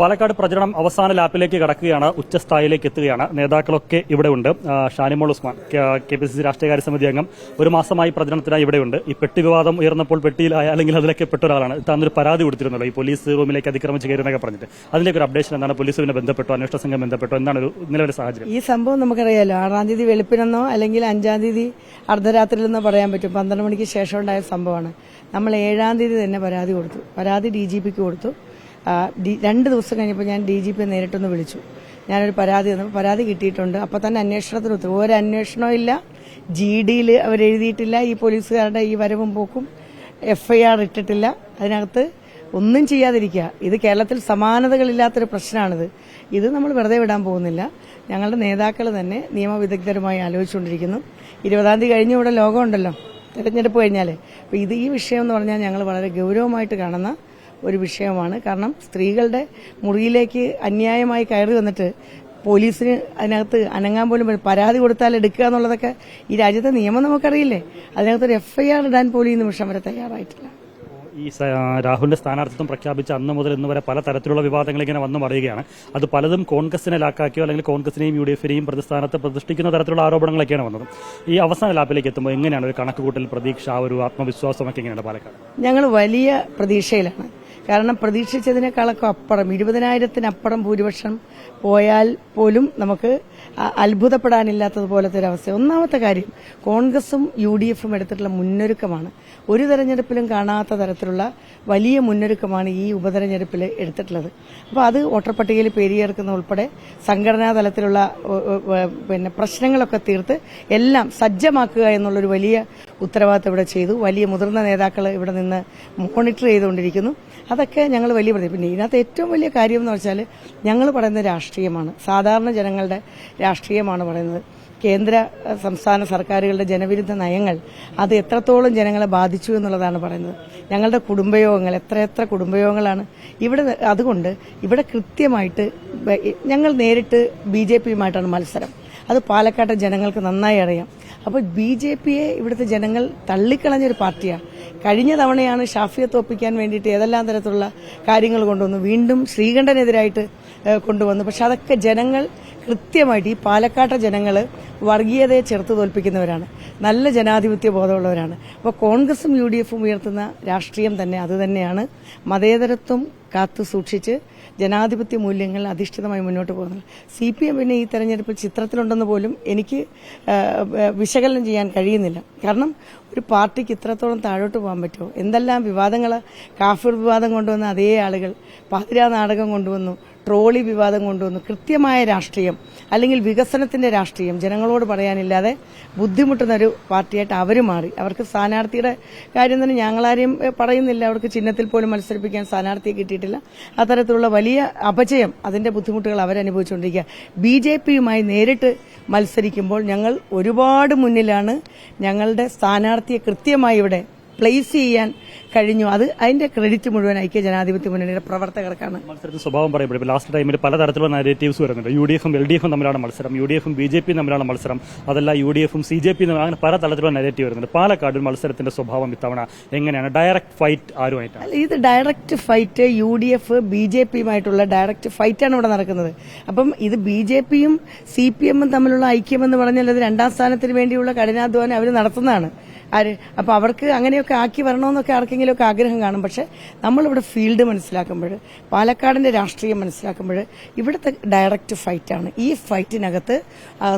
പാലക്കാട് പ്രചരണം അവസാന ലാപ്പിലേക്ക് കടക്കുകയാണ്, ഉച്ചസ്ഥായിലേക്ക് എത്തുകയാണ്. നേതാക്കളൊക്കെ ഇവിടെയുണ്ട്. ഷാനിമോൾ ഉസ്മാൻ, KPCC രാഷ്ട്രീയകാര്യ സമിതി അംഗം, ഒരു മാസമായി പ്രചരണത്തിനായി ഇവിടെയുണ്ട്. ഈ പെട്ടി വിവാദം ഉയർന്നപ്പോൾ പെട്ടിയിലായ അല്ലെങ്കിൽ അതിലൊക്കെ പെട്ട ഒരാളാണ്. താനൊരു പരാതി കൊടുത്തിരുന്നല്ലോ, ഈ പോലീസ് റൂമിലേക്ക് അതിക്രമിച്ച് കയറുന്നൊക്കെ പറഞ്ഞിട്ട്. അതിലേക്ക് ഒരു അപ്ഡേഷൻ എന്താണ്? പോലീസുമായി ബന്ധപ്പെട്ടോ, അന്വേഷണ സംഘം ബന്ധപ്പെട്ടോ, എന്താണ് ഒരു നിലവിലെ സാഹചര്യം? ഈ സംഭവം നമുക്കറിയാലോ, 6-ാം തീയതി വെളുപ്പിനെന്നോ അല്ലെങ്കിൽ 5-ാം തീയതി അർദ്ധരാത്രിയിലെന്നോ പറയാൻ പറ്റും. 12 മണിക്ക് ശേഷം ഉണ്ടായ സംഭവമാണ്. നമ്മൾ 7-ാം തീയതി തന്നെ പരാതി കൊടുത്തു. പരാതി DGPക്ക് കൊടുത്തു. 2 ദിവസം കഴിഞ്ഞപ്പോൾ ഞാൻ DGP നേരിട്ടൊന്ന് വിളിച്ചു. ഞാനൊരു പരാതി തന്നു. പരാതി കിട്ടിയിട്ടുണ്ട്. അപ്പോൾ തന്നെ അന്വേഷണത്തിന് ഉത്തരവ്. ഒരു അന്വേഷണവും ഇല്ല, GDയിൽ അവരെഴുതിയിട്ടില്ല. ഈ പോലീസുകാരുടെ ഈ വരവും പോക്കും FIR ഇട്ടിട്ടില്ല. അതിനകത്ത് ഒന്നും ചെയ്യാതിരിക്കുക. ഇത് കേരളത്തിൽ സമാനതകളില്ലാത്തൊരു പ്രശ്നമാണിത്. ഇത് നമ്മൾ വെറുതെ വിടാൻ പോകുന്നില്ല. ഞങ്ങളുടെ നേതാക്കൾ തന്നെ നിയമവിദഗ്ധരുമായി ആലോചിച്ചുകൊണ്ടിരിക്കുന്നു. 20-ാം തീയതി കഴിഞ്ഞ ഇവിടെ ലോകമുണ്ടല്ലോ, തെരഞ്ഞെടുപ്പ് കഴിഞ്ഞാൽ. അപ്പോൾ ഈ വിഷയം എന്ന് പറഞ്ഞാൽ ഞങ്ങൾ വളരെ ഗൗരവമായിട്ട് കാണുന്ന ഒരു വിഷയമാണ്. കാരണം സ്ത്രീകളുടെ മുറിയിലേക്ക് അന്യായമായി കയറി വന്നിട്ട് പോലീസിന് അതിനകത്ത് അനങ്ങാൻ പോലും പരാതി കൊടുത്താൽ എടുക്കുക എന്നുള്ളതൊക്കെ ഈ രാജ്യത്തെ നിയമം നമുക്കറിയില്ലേ. അതിനകത്തൊരു FIR ഇടാൻ പോലും ഈ നിമിഷം വരെ തയ്യാറായിട്ടില്ല. ഈ രാഹുലിന്റെ സ്ഥാനാർത്ഥിത്വം പ്രഖ്യാപിച്ച അന്ന് മുതൽ ഇന്ന് വരെ പല തരത്തിലുള്ള വിവാദങ്ങൾ ഇങ്ങനെ വന്നു മറിയുകയാണ്. അത് പലതും കോൺഗ്രസിനെ ലാക്കാക്കിയോ അല്ലെങ്കിൽ കോൺഗ്രസിനെയും UDF-നെയും പ്രതിസ്ഥാനത്ത് പ്രതിഷ്ഠിക്കുന്ന തരത്തിലുള്ള ആരോപണങ്ങളൊക്കെയാണ് വന്നത്. ഈ അവസാന ലാപ്പിലേക്ക് എത്തുമ്പോൾ എങ്ങനെയാണ് ഒരു കണക്കുകൂട്ടൽ, പ്രതീക്ഷ, ഒരു ആത്മവിശ്വാസമൊക്കെ എങ്ങനെയാണ് പാലക്കാട്? ഞങ്ങൾ വലിയ പ്രതീക്ഷയിലാണ്. കാരണം പ്രതീക്ഷിച്ചതിനേക്കാളൊക്കെ അപ്പുറം 20,000-ത്തിനപ്പുറം ഭൂരിപക്ഷം പോയാൽ പോലും നമുക്ക് അത്ഭുതപ്പെടാനില്ലാത്തതുപോലത്തെ ഒരവസ്ഥ. ഒന്നാമത്തെ കാര്യം, കോൺഗ്രസും UDF-ഉം എടുത്തിട്ടുള്ള മുന്നൊരുക്കമാണ്. ഒരു തെരഞ്ഞെടുപ്പിലും കാണാത്ത തരത്തിലുള്ള വലിയ മുന്നൊരുക്കമാണ് ഈ ഉപതെരഞ്ഞെടുപ്പിൽ എടുത്തിട്ടുള്ളത്. അപ്പോൾ അത് വോട്ടർ പട്ടികയിൽ പേര് ചേർക്കുന്ന ഉൾപ്പെടെ സംഘടനാ തലത്തിലുള്ള പ്രശ്നങ്ങളൊക്കെ തീർത്ത് എല്ലാം സജ്ജമാക്കുക എന്നുള്ളൊരു വലിയ ഉത്തരവാദിത്തം ഇവിടെ ചെയ്തു. വലിയ മുതിർന്ന നേതാക്കൾ ഇവിടെ നിന്ന് മോണിറ്റർ ചെയ്തുകൊണ്ടിരിക്കുന്നു. അതൊക്കെ ഞങ്ങൾ വലിയ പിന്നെ ഇതിനകത്ത് ഏറ്റവും വലിയ കാര്യം എന്ന് വെച്ചാൽ ഞങ്ങൾ പറയുന്നത് രാഷ്ട്രീയമാണ്, സാധാരണ ജനങ്ങളുടെ രാഷ്ട്രീയമാണ് പറയുന്നത്. കേന്ദ്ര സംസ്ഥാന സർക്കാരുകളുടെ ജനവിരുദ്ധ നയങ്ങൾ അത് എത്രത്തോളം ജനങ്ങളെ ബാധിച്ചു എന്നുള്ളതാണ് പറയുന്നത്. ഞങ്ങളുടെ കുടുംബയോഗങ്ങൾ എത്ര കുടുംബയോഗങ്ങളാണ് ഇവിടെ. അതുകൊണ്ട് ഇവിടെ കൃത്യമായിട്ട് ഞങ്ങൾ നേരിട്ട് BJPയുമായിട്ടാണ് മത്സരം. അത് പാലക്കാട്ടെ ജനങ്ങൾക്ക് നന്നായി അറിയാം. അപ്പോൾ BJPയെ ഇവിടുത്തെ ജനങ്ങൾ തള്ളിക്കളഞ്ഞൊരു പാർട്ടിയാണ്. കഴിഞ്ഞ തവണയാണ് ഷാഫിയെ തോപ്പിക്കാൻ വേണ്ടിയിട്ട് ഏതെല്ലാം തരത്തിലുള്ള കാര്യങ്ങൾ കൊണ്ടുവന്നു. വീണ്ടും ശ്രീകണ്ഠനെതിരായിട്ട് കൊണ്ടുവന്നു. പക്ഷെ അതൊക്കെ ജനങ്ങൾ കൃത്യമായിട്ട്, ഈ പാലക്കാട്ടെ ജനങ്ങൾ വർഗീയതയെ ചെറുത്ത് തോൽപ്പിക്കുന്നവരാണ്, നല്ല ജനാധിപത്യ ബോധമുള്ളവരാണ്. അപ്പോൾ കോൺഗ്രസും UDF-ഉം ഉയർത്തുന്ന രാഷ്ട്രീയം തന്നെ അതുതന്നെയാണ്. മതേതരത്വം കാത്തു സൂക്ഷിച്ച് ജനാധിപത്യ മൂല്യങ്ങൾ അധിഷ്ഠിതമായി മുന്നോട്ട് പോകുന്നത്. CPM പിന്നെ ഈ തെരഞ്ഞെടുപ്പിൽ ചിത്രത്തിലുണ്ടെന്ന് പോലും എനിക്ക് വിശകലനം ചെയ്യാൻ കഴിയുന്നില്ല. കാരണം ഒരു പാർട്ടിക്ക് ഇത്രത്തോളം താഴോട്ട് പോകാൻ പറ്റുമോ? എന്തെല്ലാം വിവാദങ്ങൾ, കാഫിർ വിവാദം കൊണ്ടുവന്ന അതേ ആളുകൾ പാതിരാ നാടകം കൊണ്ടുവന്നു, ട്രോളി വിവാദം കൊണ്ടുവന്നു. കൃത്യമായ രാഷ്ട്രീയം അല്ലെങ്കിൽ വികസനത്തിന്റെ രാഷ്ട്രീയം ജനങ്ങളോട് പറയാനില്ലാതെ ബുദ്ധിമുട്ടുന്ന ഒരു പാർട്ടിയായിട്ട് അവർ മാറി. അവർക്ക് സ്ഥാനാർത്ഥിയുടെ കാര്യം തന്നെ ഞങ്ങളാരെയും പറയുന്നില്ല. അവർക്ക് ചിഹ്നത്തിൽ പോലും മത്സരിപ്പിക്കാൻ സ്ഥാനാർത്ഥിയെ കിട്ടിയിട്ടില്ല. അത്തരത്തിലുള്ള വലിയ അപജയം, അതിന്റെ ബുദ്ധിമുട്ടുകൾ അവരനുഭവിച്ചുകൊണ്ടിരിക്കുക. BJPയുമായി നേരിട്ട് മത്സരിക്കുമ്പോൾ ഞങ്ങൾ ഒരുപാട് മുന്നിലാണ്. ഞങ്ങളുടെ സ്ഥാനാർത്ഥിയെ കൃത്യമായി ഇവിടെ പ്ലേസ് ചെയ്യാൻ കഴിഞ്ഞു. അതിന്റെ ക്രെഡിറ്റ് മുഴുവൻ ഐക്യ ജനാധിപത്യ മുന്നണിയുടെ പ്രവർത്തകർക്കാണ്. മത്സരത്തിന്റെ സ്വഭാവം പറയുമ്പോൾ ലാസ്റ്റ് ടൈമിൽ പലതരത്തിലുള്ള നാരേറ്റീവ്സ് വരുന്നുണ്ട്. UDF-ഉം LDF-ഉം തമ്മിലാണ് മത്സരം, UDF-ഉം BJPയും തമ്മിലാണ് മത്സരം, അതല്ല UDF-ഉം CJPയും അങ്ങനെ പല തരത്തിലുള്ള നാരേറ്റീവ് വരുന്നുണ്ട്. പാലക്കാട് മത്സരത്തിന്റെ സ്വഭാവം ഇത്തവണ എങ്ങനെയാണ്? ഡയറക്റ്റ് ഫൈറ്റ് ആരുമായിട്ടാണ്? ഇത് ഡയറക്റ്റ് ഫൈറ്റ് UDF BJPയുമായിട്ടുള്ള ഡയറക്റ്റ് ഫൈറ്റാണ് ഇവിടെ നടക്കുന്നത്. അപ്പം ഇത് BJPയും CPM-ഉം തമ്മിലുള്ള ഐക്യമെന്ന് പറഞ്ഞാൽ അത് 2ാം സ്ഥാനത്തിന് വേണ്ടിയുള്ള കഠിനാധ്വാനം അവർ നടത്തുന്നതാണ്. അപ്പൊ അവർക്ക് അങ്ങനെയൊക്കെ ആക്കി വരണമെന്നൊക്കെ ആർക്കെങ്കിലുമൊക്കെ ആഗ്രഹം കാണും. പക്ഷെ നമ്മളിവിടെ ഫീൽഡ് മനസ്സിലാക്കുമ്പോൾ, പാലക്കാടിന്റെ രാഷ്ട്രീയം മനസ്സിലാക്കുമ്പോൾ ഇവിടുത്തെ ഡയറക്റ്റ് ഫൈറ്റാണ്. ഈ ഫൈറ്റിനകത്ത്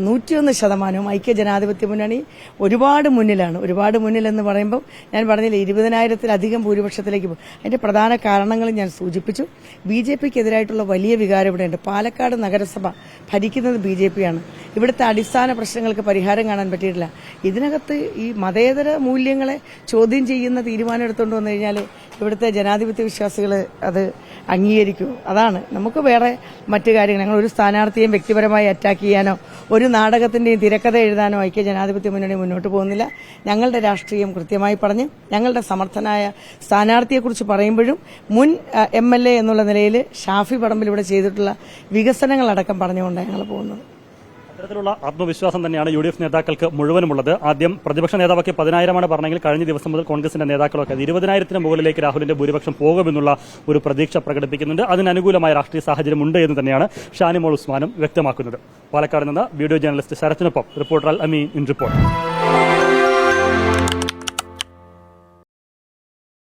101% ഐക്യ ജനാധിപത്യ മുന്നണി ഒരുപാട് മുന്നിലാണ്. ഒരുപാട് മുന്നിലെന്ന് പറയുമ്പോൾ ഞാൻ പറഞ്ഞില്ല, 20,000-ത്തിലധികം ഭൂരിപക്ഷത്തിലേക്ക് പോകും. അതിന്റെ പ്രധാന കാരണങ്ങൾ ഞാൻ സൂചിപ്പിച്ചു. BJPക്കെതിരായിട്ടുള്ള വലിയ വികാരം ഇവിടെയുണ്ട്. പാലക്കാട് നഗരസഭ ഭരിക്കുന്നത് BJPയാണ്. ഇവിടുത്തെ അടിസ്ഥാന പ്രശ്നങ്ങൾക്ക് പരിഹാരം കാണാൻ പറ്റിയിട്ടില്ല. ഇതിനകത്ത് ഈ മതേതര മൂല്യങ്ങളെ ചോദ്യം ചെയ്യുന്ന തീരുമാനം എടുത്തുകൊണ്ട് വന്നു കഴിഞ്ഞാൽ ഇവിടുത്തെ ജനാധിപത്യ വിശ്വാസികൾ അത് അംഗീകരിക്കൂ. അതാണ്. നമുക്ക് വേറെ മറ്റു കാര്യങ്ങൾ, ഞങ്ങൾ ഒരു സ്ഥാനാർത്ഥിയെയും വ്യക്തിപരമായി അറ്റാക്ക് ചെയ്യാനോ ഒരു നാടകത്തിന്റെയും തിരക്കഥ എഴുതാനോ ഐക്യ ജനാധിപത്യ മുന്നണി മുന്നോട്ട് പോകുന്നില്ല. ഞങ്ങളുടെ രാഷ്ട്രീയം കൃത്യമായി പറഞ്ഞ് ഞങ്ങളുടെ സമർത്ഥനായ സ്ഥാനാർത്ഥിയെക്കുറിച്ച് പറയുമ്പോഴും മുൻ MLA എന്നുള്ള നിലയിൽ ഷാഫി പറമ്പിൽ ഇവിടെ ചെയ്തിട്ടുള്ള വികസനങ്ങളടക്കം പറഞ്ഞുകൊണ്ടാണ് ഞങ്ങൾ പോകുന്നത്. ഇത്തരത്തിലുള്ള ആത്മവിശ്വാസം തന്നെയാണ് UDF നേതാക്കൾക്ക് മുഴുവനുമുള്ളത്. ആദ്യം പ്രതിപക്ഷ നേതാവൊക്കെ 10,000 പറഞ്ഞെങ്കിൽ കഴിഞ്ഞ ദിവസം മുതൽ കോൺഗ്രസിന്റെ നേതാക്കളൊക്കെ 20,000 മുകളിലേക്ക് രാഹുലിന്റെ ഭൂരിപക്ഷം പോകുമെന്നുള്ള ഒരു പ്രതീക്ഷ പ്രകടിപ്പിക്കുന്നുണ്ട്. അതിനനുകൂലമായ രാഷ്ട്രീയ സാഹചര്യം ഉണ്ട് എന്ന് തന്നെയാണ് ഷാനിമോൾ ഉസ്മാനും വ്യക്തമാക്കുന്നത്. പാലക്കാട് നിന്ന് വീഡിയോ ജേർണലിസ്റ്റ് ശരത്തിനൊപ്പം റിപ്പോർട്ടർ അൽ അമീൻ ഇൻ റിപ്പോർട്ട്.